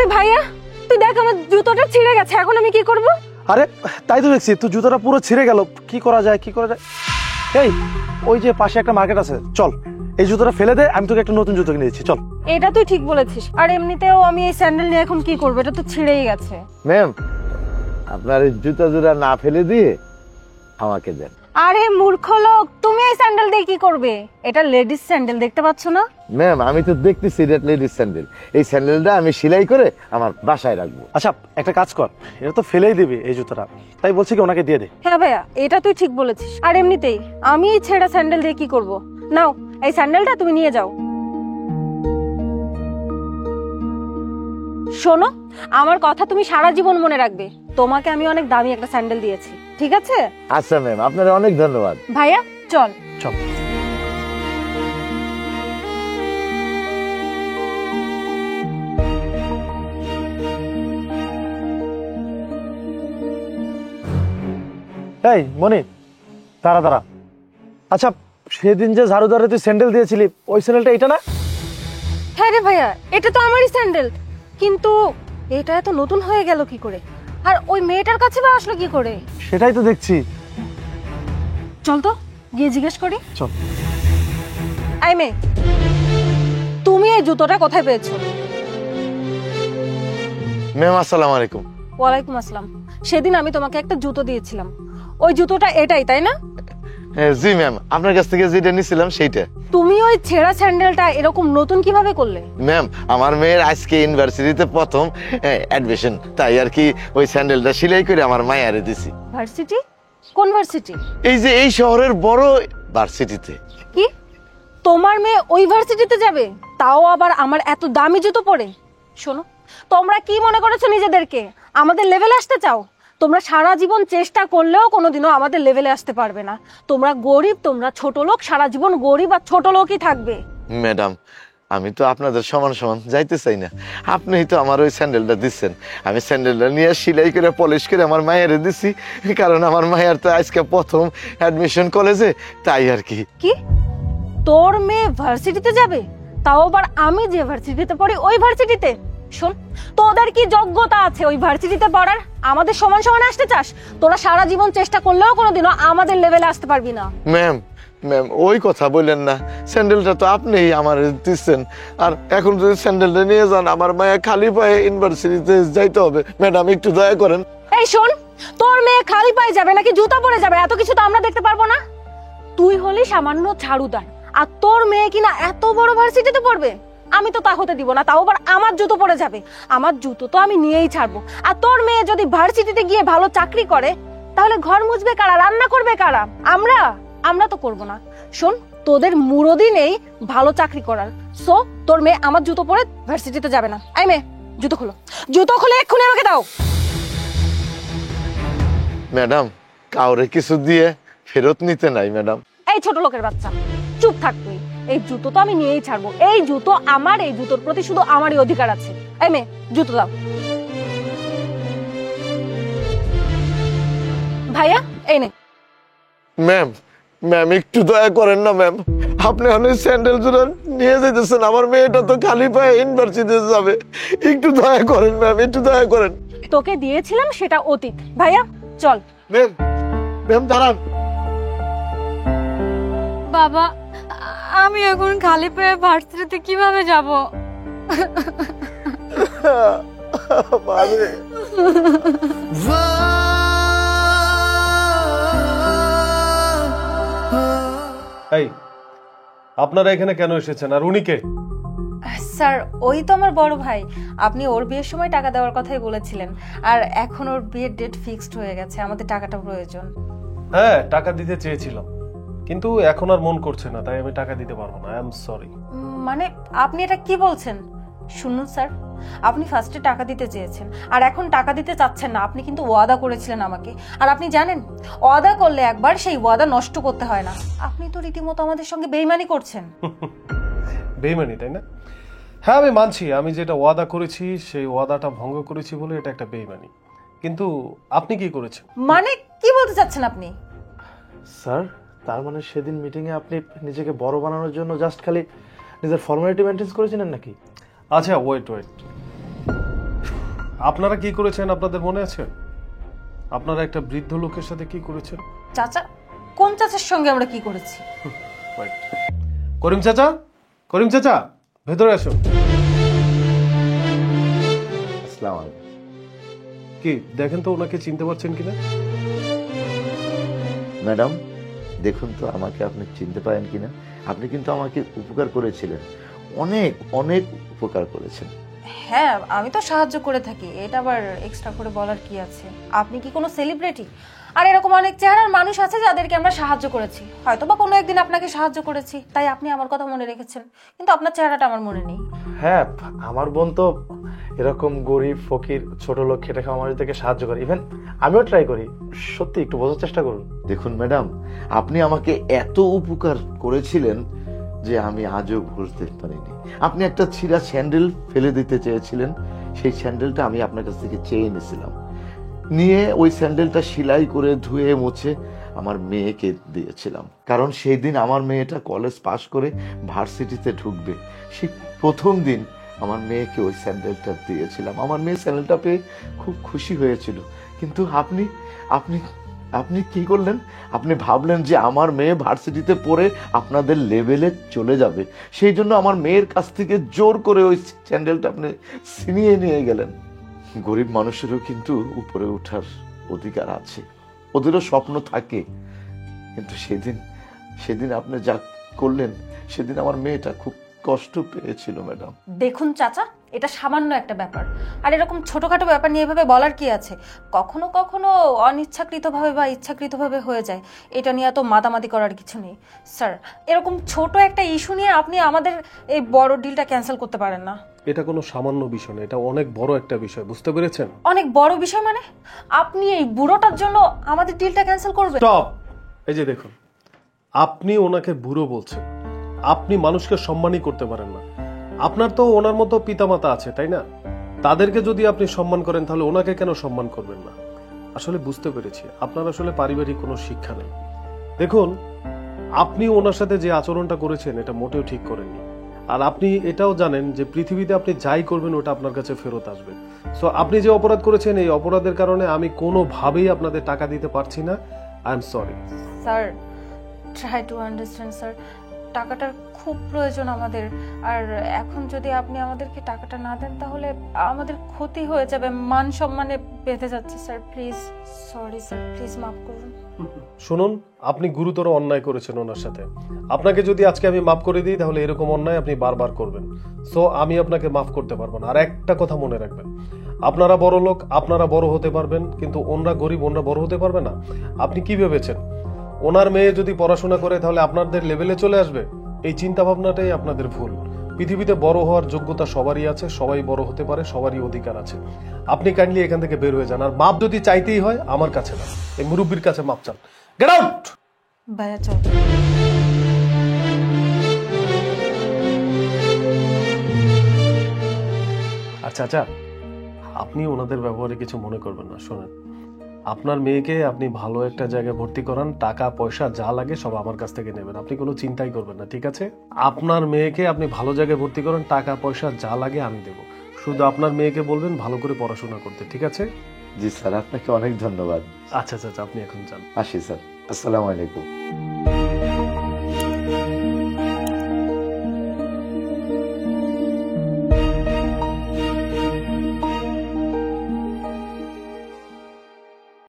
আরে ভাইয়া তুই দেখ আমার জুতোটা ছিঁড়ে গেছে, এখন আমি কি করব? আরে তাই তো দেখছি, তুই জুতোটা পুরো ছিঁড়ে গেল, কি করা যায় কি করা যায়। এই ওই যে পাশে একটা মার্কেট আছে, চল এই জুতোটা ফেলে দে, আমি তোকে একটা নতুন জুতো কিনে দিচ্ছি, চল। এটা তুই ঠিক বলেছিস, আর এমনিতেও আমি এই স্যান্ডেল নিয়ে এখন কি করব, এটা তো ছিঁড়েই গেছে। ম্যাম, আপনার এই জুতা জোড়া না ফেলে দিয়ে আমাকে দেন। আরে মূর্খ লোক, তুমি এই স্যান্ডেল দিয়ে কি করবে? এটা লেডিস স্যান্ডেল, দেখতে পাচ্ছ না? ম্যাম, আমি তো দেখতেছি এটা লেডিস স্যান্ডেল। এই স্যান্ডেলটা আমি সেলাই করে আমার বাসায় রাখবো। আচ্ছা একটা কাজ কর, এটা তো ফেলেই দিবি এই জুতোটা, তাই বলছি কি ওনাকে দিয়ে দে। হ্যাঁ ভাইয়া, এটা তুই ঠিক বলেছিস। আর এমনিতেই আমি এই ছেঁড়া স্যান্ডেল দিয়ে কি করব? নাও এই স্যান্ডেলটা তুমি নিয়ে যাও। শোনো, আমার কথা তুমি সারা জীবন মনে রাখবে। তোমাকে আমি অনেক দামি একটা স্যান্ডেল দিয়েছি, ঠিক আছে? আচ্ছা ম্যাম, আপনার অনেক ধন্যবাদ। ভাইয়া চল চল। এই মনি, দাঁড়া দাঁড়া। আচ্ছা সেদিন যে ঝাড়ুদারে তুই স্যান্ডেল দিয়েছিলি, ওই স্যান্ডেলটা এটা না? হ্যাঁ রে ভাইয়া, এটা তো আমারই স্যান্ডেল, কিন্তু এটা এত নতুন হয়ে গেল কি করে? আর ওই মেয়েটার কাছে বা আসলো কি করে? সেটাই তো দেখছি। চল তো গিয়ে জিজ্ঞেস করি। চল। আই মেয়ে, তুমি এই জুতোটা কোথায় পেয়েছো? ম্যাম আসসালামু আলাইকুম। ওয়ালাইকুম আসসালাম। সেদিন আমি তোমাকে একটা জুতো দিয়েছিলাম, ওই জুতোটা এটাই তাই না? জি ম্যাম, আপনার কাছ থেকে যেটা নিয়েছিলাম সেইটা। তুমি ওই ছেঁড়া স্যান্ডেলটা এরকম নতুন কিভাবে করলে? ম্যাম, আমার মেয়ের আজকে ইউনিভার্সিটিতে প্রথম অ্যাডমিশন, তাই আর কি ওই স্যান্ডেলটা সেলাই করে আমার মায়ারে দিছি। ভার্সিটি? কোন ভার্সিটি? এই যে এই শহরের বড় ভার্সিটিতে। কি তোমার মেয়ে ওই ভার্সিটিতে যাবে, তাও আবার আমার এত দামি জুতো পরে? শোনো, তোমরা কি মনে করেছো নিজেদেরকে? আমাদের লেভেলে আসতে চাও? তোমরা সারা জীবন চেষ্টা করলেও কোনোদিনও আমাদের লেভেলে আসতে পারবে না। তোমরা গরিব, তোমরা ছোট লোক, সারা জীবন গরিব আর ছোট লোকই থাকবে। ম্যাডাম, আমি তো আপনাদের সমান সমান যাইতে চাই না। আপনিই তো আমার ওই স্যান্ডেলটা দিচ্ছেন, আমি স্যান্ডেলটা নিয়ে সেলাই করে পলিশ করে আমার মায়েরে দিছি, কারণ আমার মায়ের তো আজকে প্রথম অ্যাডমিশন কলেজে, তাই আর কি। কি তোর মেয়ে ভার্সিটিতে যাবে, তাও আবার আমি যে ভার্সিটিতে পড়ি ওই ভার্সিটিতে? শোন, তোদের কি যোগ্যতা আছে ওই ভার্সিটিতে পড়ার? আমাদের সমান সমান আসতে চাস? তোরা সারা জীবন চেষ্টা করলেও কোনোদিনও আমাদের লেভেলে আসতে পারবি না। ম্যাম, ম্যাম ওই কথা বললেন না, স্যান্ডেলটা তো আপনিই আমার দিচ্ছেন, আর এখন যদি স্যান্ডেলটা নিয়ে যান আমার মায়া খালি পায়ে ইউনিভার্সিটিতে যাইতে হবে। ম্যাডাম একটু দয়া করেন। এই শোন, তোর মেয়ে খালি পায়ে যাবে নাকি জুতা পরে যাবে এত কিছু তো আমরা দেখতে পারবো না। তুই হলি সামান্য ঝাড়ুদার, আর তোর মেয়ে কিনা এত বড় ভার্সিটিতে পড়বে? আমি তো তা হতে দিব না, তাও আবার আমার জুতো পরে যাবে। আমার জুতো তো আমি নিয়েই ছাড়বো। আর তোর মেয়ে যদি ভার্সিটিতে গিয়ে ভালো চাকরি করে, তাহলে ঘর মুছবে কারা, রান্না করবে কারা? আমরা আমরা তো করবো না। শোন, তোদের মুরদি নেই ভালো চাকরি করার, সো তোর মেয়ে আমার জুতো পরে ভার্সিটিতে যাবে না। আই মেয়ে, জুতো খোলো, জুতো খুলে এক্ষুনি আমাকে দাও। ম্যাডাম, কাউরে কিছু দিয়ে ফেরত নিতে নাই ম্যাডাম। এই ছোট লোকের বাচ্চা, চুপ থাক তুই। এই জুতো তো আমি নিয়েই ছাড়বো, এই জুতো আমার, এই জুতোর প্রতি শুধু আমারই অধিকার আছে। এই মেয়ে, জুতো দাও। ভাইয়া এই নে। ম্যাম, ম্যাম একটু দয়া করেন না ম্যাম, আপনি অনেক স্যান্ডেল জুড়ে নিয়ে যেতেছেন, আমার মেয়েটা তো খালি পায়ে ইউনিভার্সিটিতে যাবে, একটু দয়া করেন ম্যাম, একটু দয়া করেন। তোকে দিয়েছিলাম সেটা অতীত, ভাইয়া চল। ম্যাম, ম্যাম দাঁড়ান। বাবা, আমি এখন খালি পায়ে ভার্সিটিতে কিভাবে যাব? এই আপনারা এখানে কেন এসেছেন, আর উনি কে? স্যার, ওই তো আমার বড় ভাই। আপনি ওর বিয়ের সময় টাকা দেওয়ার কথাই বলেছিলেন, আর এখন ওর বিয়ের ডেট ফিক্সড হয়ে গেছে, আমাদের টাকাটা প্রয়োজন। হ্যাঁ টাকা দিতে চেয়েছিলাম, কিন্তু এখন আর মন করছে না, তাই আমি টাকা দিতে পারবো না। I am sorry. মানে আপনি এটা কি বলছেন? শুনুন স্যার, আপনি ফার্স্টে টাকা দিতে চেয়েছেন, আর এখন টাকা দিতে চাচ্ছেন না। আপনি কিন্তু ওয়াদা করেছিলেন আমাকে, আর আপনি জানেন ওয়াদা করলে একবার সেই ওয়াদা নষ্ট করতে হয় না। আপনি তো রীতিমতো আমাদের সঙ্গে বেইমানি করছেন। বেইমানি, তাই না? হ্যাঁ আমি মানছি, আমি যেটা ওয়াদা করেছি সেই ওয়াদাটা ভঙ্গ করেছি বলে এটা একটা বেইমানি, কিন্তু আপনি কি করেছেন? মানে কি বলতে চাচ্ছেন আপনি? স্যার, তার মানে সেদিন মিটিং এ আপনি নিজেকে বড় বানানোর জন্য জাস্ট খালি নিজের ফর্মালিটি মেইনটেইন করেছিলেন নাকি? আচ্ছা ওয়েট ওয়েট, আপনারা কি করেছেন আপনাদের মনে আছে? আপনারা একটা বৃদ্ধ লোকের সাথে কি করেছেন? চাচা, কোন চাচার সঙ্গে আমরা কি করেছি? Wait. করিম চাচা, করিম চাচা, ভেতরে আসুন। আসসালামু আলাইকুম। কি দেখেন তো ওনাকে চিনতে পারছেন কিনা? ম্যাডাম, দেখুন তো আমাকে আপনি চিনতে পারেন কিনা। আপনি কিন্তু আমাকে উপকার করেছিলেন, অনেক অনেক উপকার করেছেন। হ্যাঁ, আমি তো সাহায্য করে থাকি, এটা আবার এক্সট্রা করে বলার কি আছে? আপনি কি কোনো সেলিব্রিটি? আর এরকম অনেক চেহারার মানুষ আছে যাদেরকে আমরা সাহায্য করেছি, হয়তো বা কোনো একদিন আপনাকে সাহায্য করেছি, তাই আপনি আমার কথা মনে রেখেছেন, কিন্তু আপনার চেহারাটা আমার মনে নেই। হ্যাঁ, আমার বোন তো এরকম গরিব ফকির ছোট লোক খেটে খাওয়া মানুষদেরকে সাহায্য করে। ইভেন আমিও ট্রাই করি। সত্যি একটু বোঝার চেষ্টা করুন। দেখুন ম্যাডাম, আপনি আমাকে এত উপকার করেছিলেন যে আমি আজও বুঝতে পারিনি। আপনি একটা ছিঁড়া স্যান্ডেল ফেলে দিতে চেয়েছিলেন, সেই স্যান্ডেলটা আমি আপনার কাছ থেকে চেয়ে এনেছিলাম, নিয়ে ওই স্যান্ডেলটা সেলাই করে ধুয়ে মুছে আমার মেয়েকে দিয়েছিলাম। কারণ সেই দিন আমার মেয়েটা কলেজ পাশ করে ভার্সিটিতে ঢুকবে, সেই প্রথম দিন আমার মেয়েকে ওই স্যান্ডেলটা দিয়েছিলাম। আমার মেয়ে স্যান্ডেলটা পেয়ে খুব খুশি হয়েছিল। কিন্তু আপনি আপনি আপনি কি করলেন? আপনি ভাবলেন যে আমার মেয়ে ভার্সিটিতে পড়ে আপনাদের লেভেলে চলে যাবে, সেই জন্য আমার মেয়ের কাছ থেকে জোর করে ওই স্যান্ডেলটা আপনি ছিনিয়ে নিয়ে গেলেন। গরিব মানুষেরও কিন্তু উপরে ওঠার অধিকার আছে, ওদেরও স্বপ্ন থাকে। কিন্তু সেদিন আপনি যা করলেন, সেদিন আমার মেয়েটা খুব কষ্ট পেয়েছিল ম্যাডাম। দেখুন চাচা, এটা সামান্য একটা ব্যাপার, আর এরকম ছোটখাটো ব্যাপার নিয়ে এভাবে বলার কি আছে? কখনো কখনো অনিচ্ছাকৃতভাবে বা ইচ্ছাকৃতভাবে হয়ে যায়, এটা নিয়ে এত মাতামাতি করার কিছু নেই। স্যার, এরকম ছোট একটা ইস্যু নিয়ে আপনি আমাদের এই বড় ডিলটা ক্যান্সেল করতে পারেন না। এটা কোনো সামান্য বিষয় না, এটা অনেক বড় একটা বিষয়, বুঝতে পেরেছেন? অনেক বড় বিষয় মানে? আপনি এই বুড়োটার জন্য আমাদের ডিলটা ক্যান্সেল করবেন? স্টপ! এই যে দেখুন, আপনি ওনাকে বুড়ো বলছেন, আপনি মানুষকে সম্মানই করতে পারেন না। আপনার তো ওনার মতো পিতামাতা আছে, তাই না? তাদেরকে যদি আপনি সম্মান করেন, তাহলে ওনাকে কেন সম্মান করবেন না? আসলে বুঝতে পেরেছি আপনার আসলে পারিবারিক কোনো শিক্ষা নেই। দেখুন, আপনি ওনার সাথে যে আচরণটা করেছেন এটা মোটেও ঠিক করেননি। আর আপনি এটাও জানেন যে পৃথিবীতে আপনি যাই করবেন ওটা আপনার কাছে ফেরত আসবে। সো আপনি যে অপরাধ করেছেন, এই অপরাধের কারণে আমি কোনোভাবেই আপনাদের টাকা দিতে পারছি না। I am sorry. Sir, try to understand sir, টাকাটার খুব প্রয়োজন আমাদের, আর এখন যদি আপনি আমাদেরকে টাকাটা না দেন তাহলে আমাদের ক্ষতি হয়ে যাবে, মান সম্মানে বেঁধে যাচ্ছে sir. Please, sorry sir, please মাফ করুন। শুনুন, আপনি গুরুতর অন্যায় করেছেন ওনার সাথে। আপনাকে যদি আজকে আমি মাফ করে দিই, তাহলে এরকম অন্যায় আপনি বারবার করবেন। সো আমি আপনাকে মাফ করতে পারবো না। আর একটা কথা মনে রাখবেন, আপনারা বড় লোক, আপনারা বড় হতে পারবেন, কিন্তু ওনরা গরিব, ওনরা বড় হতে পারবে না। আপনি কি ভেবেছেন ওনার মেয়ে যদি পড়াশোনা করে তাহলে আপনাদের লেভেলে চলে আসবে? এই চিন্তা ভাবনাটাই আপনাদের ভুল। পৃথিবীতে বড় হওয়ার যোগ্যতা সবারই আছে, সবাই বড় হতে পারে, সবারই অধিকার আছে। আপনি কাইন্ডলি এখান থেকে বের হয়ে যান, আর মাপ যদি চাইতেই হয় আমার কাছে না, এই মুরব্বীর কাছে মাপ চান। Get out! ভাইয়া চল। আচ্ছা আচ্ছা, আপনি ওনাদের ব্যবহারে কিছু মনে করবেন না। শোনেন, আপনার মেয়েকে আপনি ভালো একটা জায়গায় ভর্তি করান, টাকা পয়সা যা লাগে সব আমার কাছ থেকে নেবেন, আপনি কোনো চিন্তাই করবেন না, ঠিক আছে? আপনার মেয়েকে আপনি ভালো জায়গায় ভর্তি করেন, টাকা পয়সা যা লাগে আমি দেবো। শুধু আপনার মেয়েকে বলবেন ভালো করে পড়াশোনা করতে, ঠিক আছে? জি স্যার, আপনাকে অনেক ধন্যবাদ। আচ্ছা আচ্ছা, আপনি এখন যান। আসি স্যার, আসসালামু আলাইকুম।